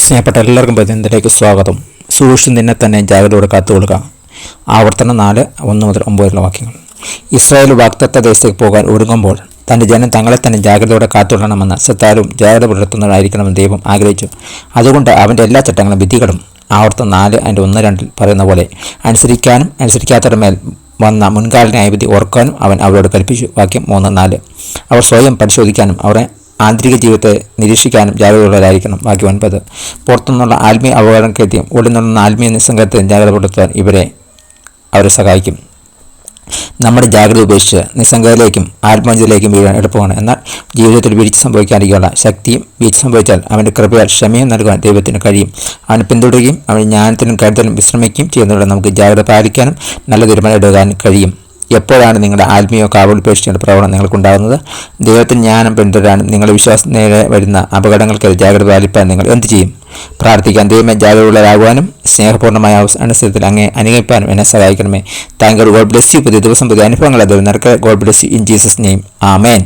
സ്നേഹപ്പെട്ട എല്ലാവർക്കും പ്രതിനിധിയിലേക്ക് സ്വാഗതം. സൂക്ഷിച്ച് നിന്നെ തന്നെ ജാഗ്രതയോടെ കാത്തുകൊള്ളുക. ആവർത്തനം 4:1-9 വാക്യങ്ങൾ. ഇസ്രായേൽ വാഗ്ദത്ത ദേശത്തേക്ക് പോകാൻ ഒരുങ്ങുമ്പോൾ തൻ്റെ ജനം തങ്ങളെ തന്നെ ജാഗ്രതയോടെ കാത്തുകൊള്ളണമെന്ന് ശ്രദ്ധാലും ജാഗ്രത പുലർത്തുന്നവരായിരിക്കണമെന്ന് ദൈവം ആഗ്രഹിച്ചു. അതുകൊണ്ട് അവൻ്റെ എല്ലാ ചട്ടങ്ങളും വിധികളും ആവർത്തനം 4:1-2 പറയുന്ന പോലെ അനുസരിക്കാനും അനുസരിക്കാത്തവരുടെ മേൽ വന്ന മുൻകാല ന്യായവിധി ഓർക്കാനും അവൻ അവരോട് കൽപ്പിച്ചു. വാക്യം 3-4. അവർ സ്വയം പരിശോധിക്കാനും അവരെ ആന്തരിക ജീവിതത്തെ നിരീക്ഷിക്കാനും ജാഗ്രതയുള്ളവരായിരിക്കണം. വാക്യം 9. പുറത്തുനിന്നുള്ള ആത്മീയ അപകടങ്ങൾക്കെത്തിയും ഉള്ളിൽ നിന്നുള്ള ആത്മീയ നിസ്സംഗത്തെ ജാഗ്രത പുലർത്താൻ അവരെ സഹായിക്കും. നമ്മുടെ ജാഗ്രത ഉപേക്ഷിച്ച് നിസ്സംഗതയിലേക്കും ആത്മവഞ്ചിയിലേക്കും വീഴാൻ എളുപ്പമാണ്. എന്നാൽ ജീവിതത്തിൽ വീഴ്ച സംഭവിക്കാതിരിക്കാനുള്ള ശക്തിയും, വീഴ്ച സംഭവിച്ചാൽ അവൻ്റെ കൃപയാൽ ക്ഷമയും നൽകുവാൻ ദൈവത്തിന് കഴിയും. അവനെ പിന്തുടരുകയും അവൻ ജ്ഞാനത്തിനും കരുതലും വിശ്രമിക്കുകയും ചെയ്യുന്നതിലൂടെ നമുക്ക് ജാഗ്രത പാലിക്കാനും നല്ല തീരുമാനം എടുക്കാനും കഴിയും. എപ്പോഴാണ് നിങ്ങളുടെ ആത്മീയ കാവലുപേക്ഷിക്കേണ്ട പ്രവണത നിങ്ങൾക്കുണ്ടാകുന്നത്? ദൈവത്തിന് ജ്ഞാനം പിന്തുടരാനും നിങ്ങളുടെ വിശ്വാസം നേരെ വരുന്ന അപകടങ്ങൾക്കെതിരെ ജാഗ്രത പാലിപ്പാൻ നിങ്ങൾ എന്ത് ചെയ്യും? പ്രാർത്ഥിക്കാൻ. ദൈവമേ, ജാഗ്രതയുള്ളവരാകുവാനും സ്നേഹപൂർണ്ണമായ അനുസരിച്ചത്തിൽ അങ്ങേ അനുഗമിപ്പാനും എന്നെ സഹായിക്കണമേ. Thank you. God bless you. പുതിയ ദിവസം പുതിയ അനുഭവങ്ങൾ ദൈവം നിനക്ക്. God bless you in Jesus name. Amen.